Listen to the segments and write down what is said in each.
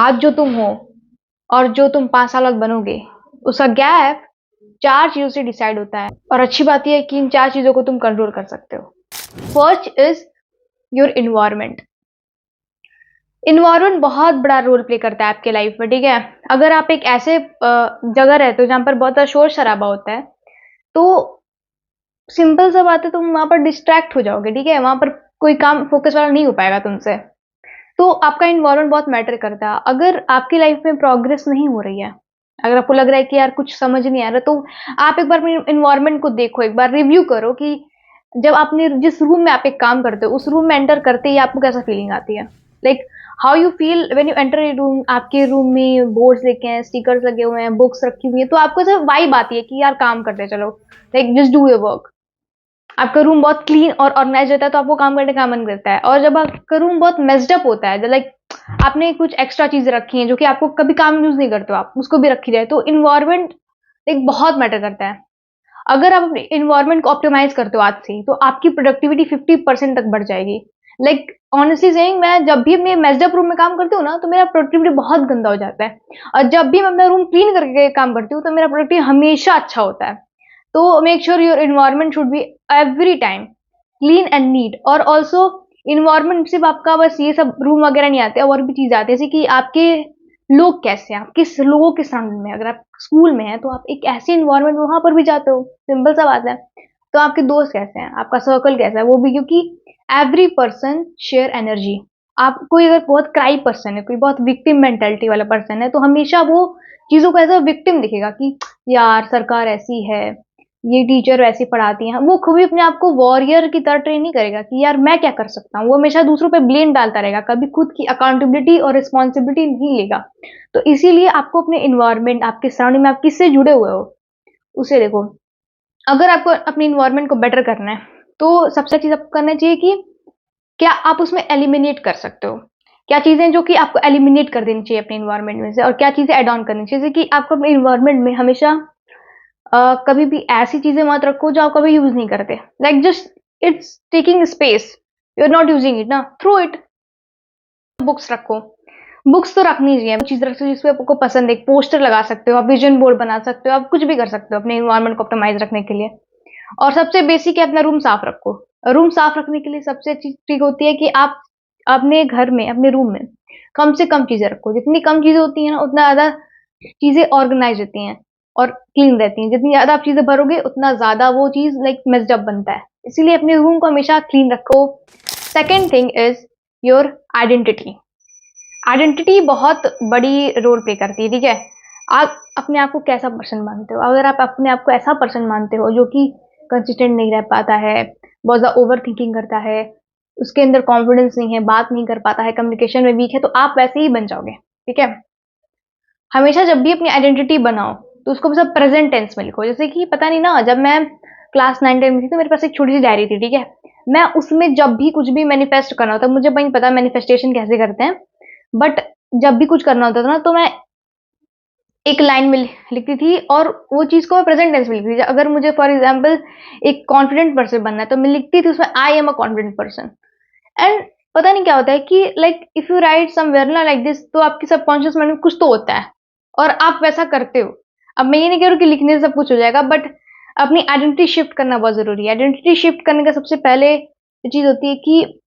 आज जो तुम हो और जो तुम 5 साल बाद बनोगे, उसका गैप 4 चीजों से डिसाइड होता है। और अच्छी बात यह है कि इन 4 चीजों को तुम कंट्रोल कर सकते हो। First is your environment. Environment बहुत बड़ा रोल प्ले करता है आपके लाइफ में, ठीक है। अगर आप एक ऐसे जगह रहते हो जहां पर बहुत ज्यादा शोर शराबा होता है, तो सिंपल सा बात है, तुम वहां पर डिस्ट्रैक्ट हो जाओगे, ठीक है। वहां पर कोई काम फोकस वाला नहीं हो पाएगा तुमसे। तो आपका इन्वायरमेंट बहुत मैटर करता है। अगर आपकी लाइफ में प्रोग्रेस नहीं हो रही है, अगर आपको लग रहा है कि यार कुछ समझ नहीं आ रहा, तो आप एक बार अपने इन्वायरमेंट को देखो, एक बार रिव्यू करो कि जब आपने जिस रूम में आप एक काम करते हो, उस रूम में एंटर करते ही आपको कैसा फीलिंग आती है। Like how you feel when you enter a room. आपके रूम में बोर्ड्स लिखे हैं, स्टिकर्स लगे हुए हैं, बुक्स रखी हुई है, तो आपको ऐसा वाइब आती है कि यार काम करते हैं, चलो, like just do your work. आपका रूम बहुत क्लीन और ऑर्गेनाइज रहता है, तो आपको काम करने का मन करता है। और जब आपका रूम बहुत मेस्ड अप होता है, लाइक आपने कुछ एक्स्ट्रा चीजें रखी हैं जो कि आपको कभी काम यूज नहीं करते हो, आप उसको भी रखी जाए, तो इन्वायरमेंट एक बहुत मैटर करता है। अगर आप अपने इन्वायरमेंट को ऑप्टिमाइज करते हो आज से, तो आपकी प्रोडक्टिविटी 50% तक बढ़ जाएगी। लाइक ऑनेस्टली सेइंग, मैं जब भी अपने मेस्ड अप रूम में काम करती हूँ ना, तो मेरा प्रोडक्टिविटी बहुत गंदा हो जाता है। और जब भी मैं अपना रूम क्लीन करके काम करती हूँ, तो मेरा प्रोडक्टिविटी हमेशा अच्छा होता है। तो make sure your environment should be every time clean and neat. और ऑल्सो इन्वायरमेंट सिर्फ आपका बस ये सब रूम वगैरह नहीं आते, और भी चीज आती है, जैसे कि आपके लोग कैसे हैं, आप किस लोगों के सराउंडिंग में। अगर आप स्कूल में हैं, तो आप एक ऐसे इन्वायरमेंट वहां पर भी जाते हो, सिंपल सा बात है। तो आपके दोस्त कैसे हैं, आपका सर्कल कैसा है, वो भी, क्योंकि एवरी पर्सन शेयर एनर्जी। आप कोई अगर बहुत क्राई पर्सन है, कोई बहुत विक्टिम मेंटेलिटी वाला पर्सन है, तो हमेशा वो चीजों को एज अ विक्टिम दिखेगा कि यार सरकार ऐसी है, ये टीचर वैसी पढ़ाती हैं। वो कभी अपने आप को वॉरियर की तरह ट्रेन नहीं करेगा कि यार मैं क्या कर सकता हूँ। वो हमेशा दूसरों पे ब्लेम डालता रहेगा, कभी खुद की अकाउंटेबिलिटी और रिस्पॉन्सिबिलिटी नहीं लेगा। तो इसीलिए आपको अपने इन्वायरमेंट, आपके सराउंडिंग में आप किससे जुड़े हुए हो, उसे देखो। अगर आपको अपने इन्वायरमेंट को बेटर करना है, तो सबसे चीज आपको करना चाहिए कि क्या आप उसमें एलिमिनेट कर सकते हो। क्या चीजें जो कि आपको एलिमिनेट कर देनी चाहिए अपने इन्वायरमेंट में से, और क्या चीजें एड ऑन करनी चाहिए। जैसे कि आपको अपने इन्वायरमेंट में हमेशा कभी भी ऐसी चीजें मत रखो जो आप कभी यूज नहीं करते। Like just it's taking space, you are not using it ना, थ्रो इट। बुक्स रखो, बुक्स तो रखनी चाहिए। चीज रखो जिसपे आपको पसंद है, एक पोस्टर लगा सकते हो, आप विजन बोर्ड बना सकते हो, आप कुछ भी कर सकते हो अपने इन्वायरमेंट को ऑप्टिमाइज रखने के लिए। और सबसे बेसिक है, अपना रूम साफ रखो। रूम साफ रखने के लिए सबसे अच्छी ट्रिक होती है कि आप अपने घर में, अपने रूम में कम से कम चीजें रखो। जितनी कम चीजें होती है ना, उतना ज्यादा चीजें ऑर्गेनाइज रहती हैं और क्लीन रहती हैं। जितनी ज्यादा आप चीजें भरोगे, उतना ज्यादा वो चीज लाइक मेस्ड अप बनता है। इसीलिए अपने रूम को हमेशा क्लीन रखो। Second thing is your identity. Identity बहुत बड़ी रोल प्ले करती है, ठीक है। आप अपने आप को कैसा पर्सन मानते हो। अगर आप अपने आप को ऐसा पर्सन मानते हो जो कि कंसिस्टेंट नहीं रह पाता है, बहुत ज्यादा ओवर थिंकिंग करता है, उसके अंदर कॉन्फिडेंस नहीं है, बात नहीं कर पाता है, कम्युनिकेशन में वीक है, तो आप वैसे ही बन जाओगे, ठीक है। हमेशा जब भी अपनी आइडेंटिटी बनाओ, तो उसको सब प्रेजेंट टेंस में लिखो। जैसे कि पता नहीं ना, जब मैं क्लास 9-10 में थी, तो मेरे पास एक छोटी सी डायरी थी, ठीक है। मैं उसमें जब भी कुछ भी मैनिफेस्ट करना होता, मुझे नहीं पता मैनिफेस्टेशन कैसे करते हैं, बट जब भी कुछ करना होता था ना, तो मैं एक लाइन में लिखती थी, और वो चीज को मैं प्रेजेंट टेंस में लिखती थी। अगर मुझे फॉर एग्जाम्पल एक कॉन्फिडेंट पर्सन बनना है, तो मैं लिखती थी उसमें I am a confident person. And पता नहीं क्या होता है कि like if you right somewhere ना लाइक दिस, तो आपकी सबकॉन्शियस माइंड में कुछ तो होता है, और आप वैसा करते हो। अब मैं ये नहीं कह रही हूँ कि लिखने से सब कुछ हो जाएगा, बट अपनी आइडेंटिटी शिफ्ट करना बहुत जरूरी है। आइडेंटिटी शिफ्ट करने का सबसे पहले चीज होती है कि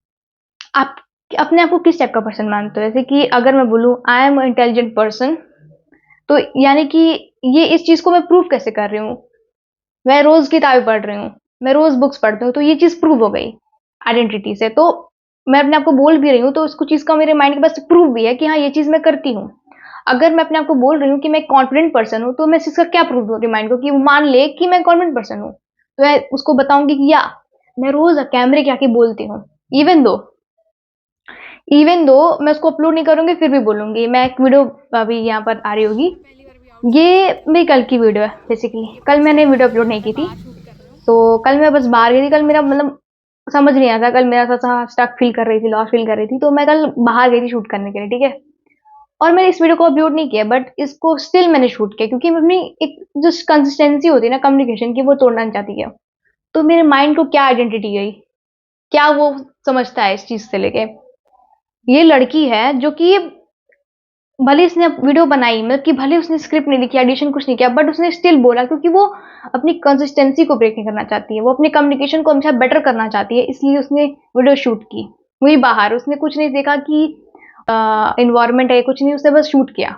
आप अपने आप को किस टाइप का पर्सन मानते हो। जैसे कि अगर मैं बोलूँ आई एम इंटेलिजेंट पर्सन, तो यानी कि ये इस चीज को मैं प्रूव कैसे कर रही हूँ। मैं रोज किताबें पढ़ रही हूँ, मैं रोज बुक्स पढ़ती हूँ, तो ये चीज प्रूव हो गई आइडेंटिटी से। तो मैं अपने आप को बोल भी रही हूँ, तो उसको चीज का मेरे माइंड के पास प्रूव भी है कि हाँ, ये चीज मैं करती हूँ। अगर मैं अपने आप को बोल रही हूँ कि मैं कॉन्फिडेंट पर्सन हूँ, तो मैं इसका क्या प्रूव हो रही माइंड को कि वो मान ले कि मैं कॉन्फिडेंट पर्सन हूँ। तो मैं उसको बताऊंगी कि या मैं रोज कैमरे के आके बोलती हूँ, इवन दो इवन दो मैं उसको अपलोड नहीं करूंगी, फिर भी बोलूंगी। मैं एक वीडियो अभी यहाँ पर आ रही होगी, ये मेरी कल की वीडियो है। बेसिकली कल मैंने वीडियो अपलोड नहीं की थी, तो कल मैं बस बाहर गई थी। कल मेरा मतलब समझ नहीं आता, कल मेरा सा स्टक फील कर रही थी, लॉस फील कर रही थी, तो मैं कल बाहर गई थी शूट करने के लिए, ठीक है। और मैंने इस वीडियो को अपलोड नहीं किया, बट इसको स्टिल मैंने शूट किया, क्योंकि मैं अपनी एक जो कंसिस्टेंसी होती है ना कम्युनिकेशन की, वो तोड़ना नहीं चाहती है। तो मेरे माइंड को क्या आइडेंटिटी गई, क्या वो समझता है इस चीज से लेके। ये लड़की है जो कि भले इसने वीडियो बनाई, मतलब कि भले उसने स्क्रिप्ट नहीं लिखी, एडिशन कुछ नहीं किया, बट उसने स्टिल बोला, क्योंकि वो अपनी कंसिस्टेंसी को ब्रेक नहीं करना चाहती है, वो अपने कम्युनिकेशन को हमेशा बेटर करना चाहती है, इसलिए उसने वीडियो शूट की। वही बाहर उसने कुछ नहीं देखा कि इन्वायरमेंट है, कुछ नहीं, उसने बस शूट किया।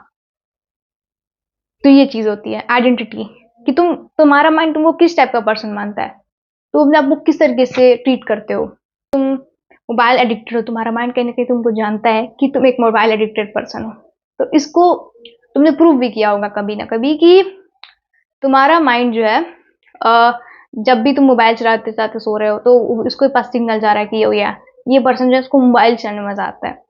तो ये चीज होती है आइडेंटिटी, कि तुम्हारा माइंड तुमको किस टाइप का पर्सन मानता है, तुम अपने आप को किस तरीके से ट्रीट करते हो। मोबाइल एडिक्टेड हो, तुम्हारा माइंड कहीं ना कहीं तुमको जानता है कि तुम एक मोबाइल एडिक्टेड पर्सन हो। तो इसको तुमने प्रूव भी किया होगा कभी ना कभी कि तुम्हारा माइंड जो है, जब भी तुम मोबाइल चलाते चलाते सो रहे हो तो उसको पास सिग्नल जा रहा है कि ये पर्सन जो है उसको मोबाइल चलाने में मजा आता है।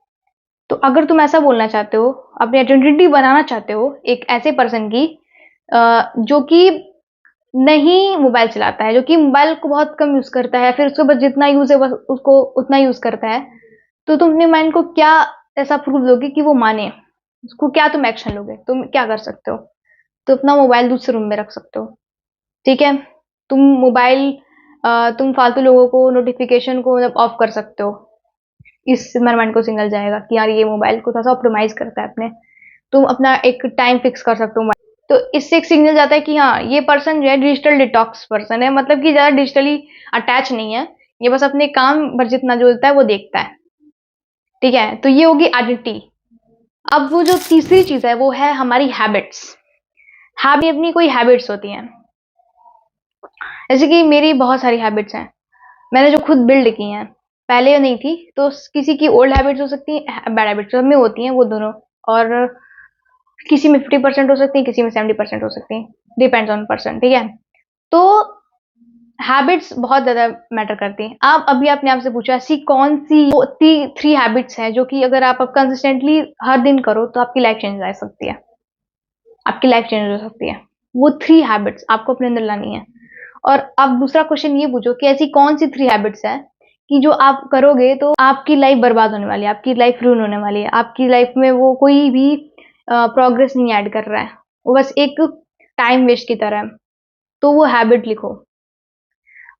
तो अगर तुम ऐसा बोलना चाहते हो, अपनी आइडेंटिटी बनाना चाहते हो एक ऐसे पर्सन की जो कि नहीं मोबाइल चलाता है, जो कि मोबाइल को बहुत कम यूज करता है, फिर उसके बाद जितना यूज है बस उसको उतना यूज करता है, तो तुम अपने माइंड को क्या ऐसा प्रूफ दोगे कि वो माने, उसको क्या तुम एक्शन लोगे, तुम क्या कर सकते हो। तो अपना मोबाइल दूसरे रूम में रख सकते हो, ठीक है। तुम मोबाइल तुम फालतू लोगों को नोटिफिकेशन को मतलब ऑफ कर सकते हो, इससे तुम्हारे माइंड को सिग्नल जाएगा कि यार ये मोबाइल को थोड़ा सा ऑप्टिमाइज करता है अपने। तुम अपना एक टाइम फिक्स कर सकते हो, तो इससे एक सिग्नल जाता है कि हाँ ये पर्सन जो है डिजिटल डिटॉक्स पर्सन है, मतलब कि ज्यादा डिजिटली अटैच नहीं है, ये बस अपने काम भर जितना जो होता है वो देखता है, ठीक है। तो ये होगी आइडेंटिटी। अब वो जो तीसरी चीज है वो है हमारी हैबिट्स। अपनी कोई हैबिट्स होती हैं, जैसे कि मेरी बहुत सारी हैबिट्स हैं, मैंने जो खुद बिल्ड की हैं, पहले नहीं थी, तो किसी की ओल्ड हैबिट्स हो सकती हैं, बैड हैबिट्स सब में होती हैं वो दोनों, और किसी में 50% हो सकती है, किसी में 70% हो सकती है, डिपेंड्स ऑन पर्सन, ठीक है। तो हैबिट्स बहुत ज्यादा मैटर करती हैं। आप अभी आपने आपसे पूछा ऐसी कौन सी वो 3 हैबिट्स हैं जो कि अगर आप कंसिस्टेंटली हर दिन करो तो आपकी लाइफ चेंज आ सकती है, आपकी लाइफ चेंज हो सकती है। वो 3 हैबिट्स आपको अपने अंदर लानी है। और अब दूसरा क्वेश्चन ये पूछो कि ऐसी कौन सी 3 हैबिट्स है कि जो आप करोगे तो आपकी लाइफ बर्बाद होने वाली है, आपकी लाइफ रूइन होने वाली है, आपकी लाइफ में वो कोई भी प्रोग्रेस नहीं ऐड कर रहा है, वो बस एक टाइम वेस्ट की तरह है। तो वो हैबिट लिखो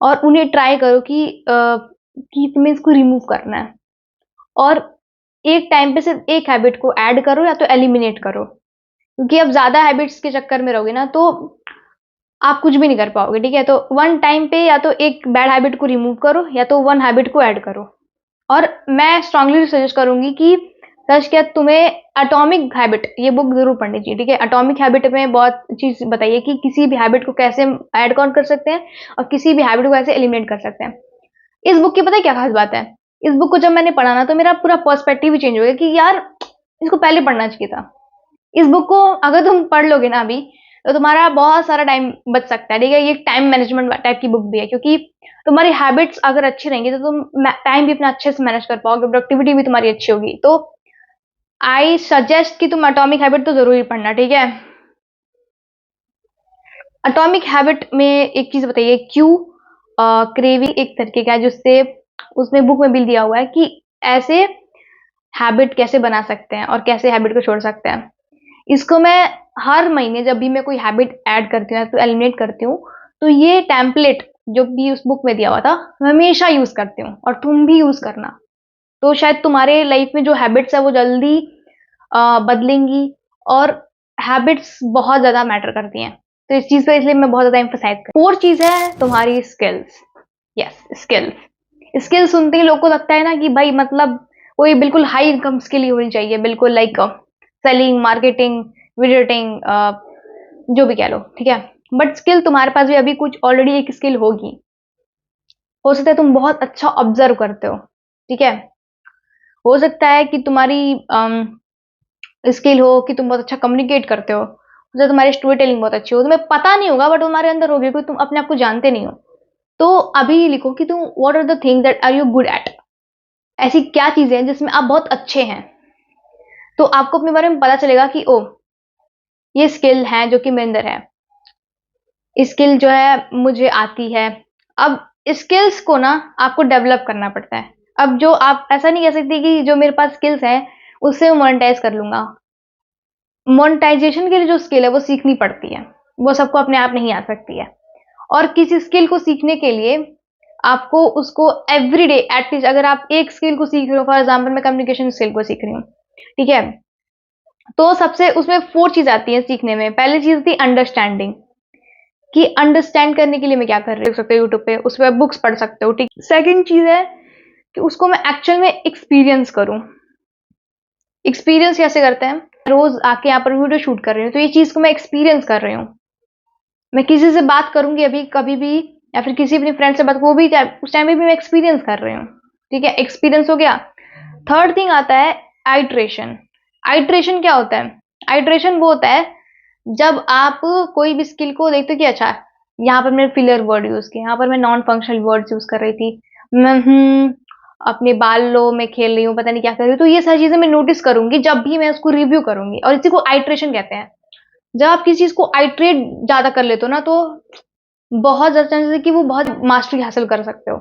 और उन्हें ट्राई करो कि तुम्हें इसको रिमूव करना है, और एक टाइम पे सिर्फ एक हैबिट को ऐड करो या तो एलिमिनेट करो, क्योंकि अब ज्यादा हैबिट्स के चक्कर में रहोगे ना तो आप कुछ भी नहीं कर पाओगे, ठीक है। तो वन टाइम पे या तो एक बैड हैबिट को रिमूव करो या तो वन हैबिट को ऐड करो। और मैं स्ट्रांगली सजेस्ट करूंगी कि सच क्या तुम्हें एटॉमिक हैबिट ये बुक जरूर पढ़नी चाहिए, ठीक है। एटॉमिक हैबिट में बहुत चीज बताइए कि किसी भी हैबिट को कैसे ऐड ऑन कर सकते हैं और किसी भी हैबिट को कैसे एलिमिनेट कर सकते हैं। इस बुक की पता है क्या खास बात है, इस बुक को जब मैंने पढ़ा ना तो मेरा पूरा पर्सपेक्टिव ही चेंज हो गया कि यार इसको पहले पढ़ना चाहिए था। इस बुक को अगर तुम पढ़ लोगे ना अभी तो तुम्हारा बहुत सारा टाइम बच सकता है, ठीक है। ये टाइम मैनेजमेंट टाइप की बुक भी है, क्योंकि तुम्हारी हैबिट्स अगर अच्छी रहेंगी तो तुम टाइम भी अपना अच्छे से मैनेज कर पाओगे, प्रोडक्टिविटी भी तुम्हारी अच्छी होगी। तो आई सजेस्ट कि तुम एटॉमिक हैबिट तो जरूर ही पढ़ना, ठीक है। एटॉमिक हैबिट में एक चीज बताइए, क्यों क्रेविंग एक तरीके का है जिससे उसमें बुक में बिल दिया हुआ है कि ऐसे हैबिट कैसे बना सकते हैं और कैसे हैबिट को छोड़ सकते हैं। इसको मैं हर महीने जब भी मैं कोई हैबिट ऐड करती हूँ तो एलिमिनेट करती हूँ, तो ये टेम्पलेट जो भी उस बुक में दिया हुआ था मैं हमेशा यूज करती हूँ, और तुम भी यूज करना। तो शायद तुम्हारे लाइफ में जो हैबिट्स है वो जल्दी बदलेंगी, और हैबिट्स बहुत ज्यादा मैटर करती हैं। तो इस चीज पे इसलिए मैं बहुत ज्यादा एम्फोसाइज कर। 4 चीज है तुम्हारी स्किल्स। Yes, skills. स्किल सुनते ही लोग को लगता है ना कि भाई मतलब कोई बिल्कुल हाई इनकम स्किल ही होनी चाहिए, बिल्कुल like selling, marketing, video editing, जो भी कह लो, ठीक है। बट स्किल तुम्हारे पास भी अभी कुछ ऑलरेडी एक स्किल होगी, हो सकता है तुम बहुत अच्छा ऑब्जर्व करते हो, ठीक है। हो सकता है कि तुम्हारी स्किल हो कि तुम बहुत अच्छा कम्युनिकेट करते हो सकता है तुम्हारी स्टोरी टेलिंग बहुत अच्छी हो, तुम्हें पता नहीं होगा बट तुम्हारे अंदर होगी, क्योंकि तुम अपने आप को जानते नहीं हो। तो अभी लिखो कि तुम what are the things that are you good at, ऐसी क्या चीजें हैं जिसमें आप बहुत अच्छे हैं। तो आपको अपने बारे में पता चलेगा कि ओ ये स्किल है जो कि मेरे अंदर है, स्किल जो है मुझे आती है। अब स्किल्स को ना आपको डेवलप करना पड़ता है। अब जो आप ऐसा नहीं कह सकते कि जो मेरे पास स्किल्स हैं उससे मैं मोनेटाइज कर लूंगा। मोनेटाइजेशन के लिए जो स्किल है वो सीखनी पड़ती है, वो सबको अपने आप नहीं आ सकती है। और किसी स्किल को सीखने के लिए आपको उसको एवरीडे एटलीस्ट, अगर आप एक स्किल को सीख रहे हो, फॉर एग्जाम्पल मैं कम्युनिकेशन स्किल को सीख रही हूँ, ठीक है, तो सबसे उसमें 4 चीज़ आती हैं सीखने में। पहली चीज़ थी अंडरस्टैंडिंग, कि अंडरस्टैंड करने के लिए मैं क्या कर रही हूँ, देख सकते हो यूट्यूब पे, उस पे बुक्स पढ़ सकते हो, ठीक। सेकंड चीज़ है कि उसको मैं एक्चुअल में एक्सपीरियंस करूँ। एक्सपीरियंस कैसे करते हैं? रोज़ आके यहाँ पर वीडियो शूट कर रही हूँ, तो ये चीज़ को मैं एक्सपीरियंस कर रही हूँ। मैं किसी से बात करूँगी अभी कभी भी, या फिर किसी अपनी फ्रेंड से बात, वो भी उस टाइम पे भी मैं एक्सपीरियंस कर रही हूँ, ठीक है? एक्सपीरियंस हो गया। थर्ड थिंग आता है आइट्रेशन। आइट्रेशन क्या होता है? आइट्रेशन वो होता है जब आप कोई भी स्किल को देखते हो कि अच्छा, यहाँ पर मैंने फिलर वर्ड यूज किया, यहाँ पर मैं नॉन फंक्शनल वर्ड्स यूज कर रही थी, मैं अपने बालों में खेल रही हूँ, पता नहीं क्या कर रही हूँ, तो ये सारी चीजें मैं नोटिस करूंगी जब भी मैं उसको रिव्यू करूंगी, और इसी को आइट्रेशन कहते हैं। जब आप किसी चीज को आइट्रेट ज्यादा कर लेते हो ना, तो बहुत ज्यादा चांसेस है कि वो बहुत मास्टरी हासिल कर सकते हो।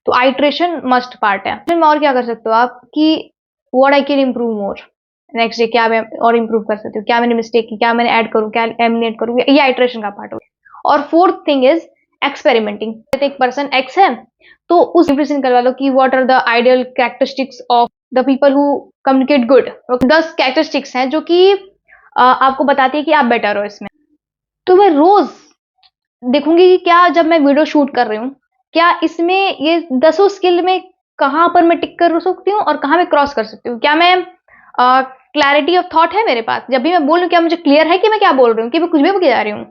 तो आइट्रेशन मस्ट पार्ट है। फिर और क्या कर सकते हो आप कि what I can improve more, next day क्या मैं और इम्प्रूव कर सकती हूँ, क्या मैंने मिस्टेक की, क्या मैंने ऐड करूँ, क्या एलिमिनेट करूँ, ये आइट्रेशन का पार्ट हो गया। और फोर्थ थिंग इज एक्सपेरिमेंटिंग। एक पर्सन एक्स है, तो उस इंप्रेशन करवा लो कि what are the ideal characteristics of the people who communicate good. 10 characteristics हैं जो कि आपको बताती है कि आप बेटर हो इसमें। तो मैं रोज देखूंगी कि क्या, जब मैं वीडियो शूट कर रही हूँ, क्या इसमें ये 10 स्किल में कहाँ पर मैं टिक कर सकती हूँ और कहाँ मैं क्रॉस कर सकती हूँ। क्या मैं क्लैरिटी ऑफ थॉट है मेरे पास, जब भी मैं बोल रही हूँ क्या मुझे क्लियर है कि मैं क्या बोल रही हूँ, कि मैं कुछ भी बोल के जा रही हूँ,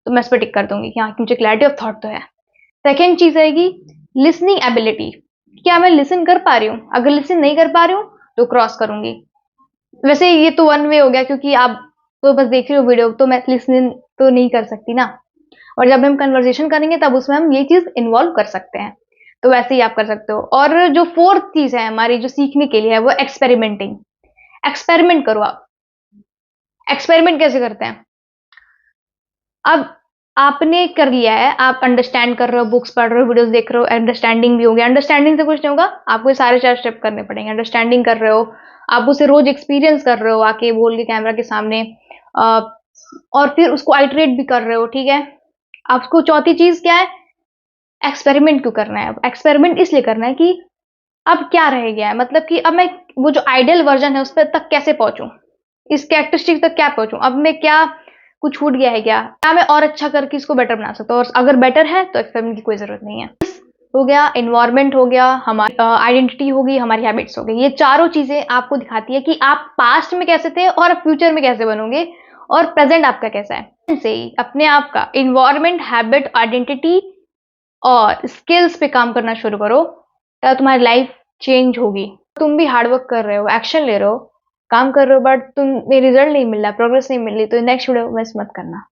तो मैं इस पर टिक कर दूंगी कि हाँ, मुझे क्लैरिटी ऑफ थॉट तो है। सेकेंड चीज रहेगी लिसनिंग एबिलिटी। क्या मैं लिसन कर पा रही हूँ? अगर लिसन नहीं कर पा रही हूँ तो क्रॉस करूंगी। वैसे ये तो वन वे हो गया, क्योंकि आप तो बस देख रहे हो वीडियो, तो मैं लिसनिंग तो नहीं कर सकती ना, और जब हम कन्वर्सेशन करेंगे तब उसमें हम ये चीज इन्वॉल्व कर सकते हैं। तो वैसे ही आप कर सकते हो। और जो फोर्थ चीज है हमारी जो सीखने के लिए है, वो एक्सपेरिमेंटिंग। एक्सपेरिमेंट करो आप। एक्सपेरिमेंट कैसे करते हैं? अब आपने कर लिया है, आप अंडरस्टैंड कर रहे हो, बुक्स पढ़ रहे हो, वीडियोस देख रहे हो, अंडरस्टैंडिंग भी हो गया। अंडरस्टैंडिंग से कुछ नहीं होगा, आपको ये सारे 4 स्टेप करने पड़ेंगे। अंडरस्टैंडिंग कर रहे हो, आप उसे रोज एक्सपीरियंस कर रहे हो आके बोल के कैमरा के सामने, अ, और फिर उसको आइटरेट भी कर रहे हो, ठीक है? आपको चौथी चीज क्या है? एक्सपेरिमेंट क्यों करना है? अब एक्सपेरिमेंट इसलिए करना है कि अब क्या रह गया है, मतलब कि अब मैं वो जो आइडियल वर्जन है उस पर तक कैसे पहुंचूं, इस कैरेक्टरिस्टिक तक क्या पहुंचूं, अब मैं क्या, कुछ छूट गया है क्या, क्या मैं और अच्छा करके इसको बेटर बना सकता हूँ, और अगर बेटर है तो एक्सपेरिमेंट की कोई जरूरत नहीं है। हो गया इन्वायरमेंट, हो गया हमारी आइडेंटिटी, होगी हमारी हैबिट्स, हो गई। ये चारों चीजें आपको दिखाती है कि आप पास्ट में कैसे थे और फ्यूचर में कैसे बनोगे, और प्रेजेंट आपका कैसा है। से ही अपने आप का इन्वायरमेंट, हैबिट, आइडेंटिटी और स्किल्स पे काम करना शुरू करो, तब तुम्हारी लाइफ चेंज होगी। तुम भी हार्डवर्क कर रहे हो, एक्शन ले रहे हो, काम कर रहे हो, बट तुम्हें रिजल्ट नहीं मिल रहा, प्रोग्रेस नहीं मिल रही, तो नेक्स्ट वीडियो मिस मत करना।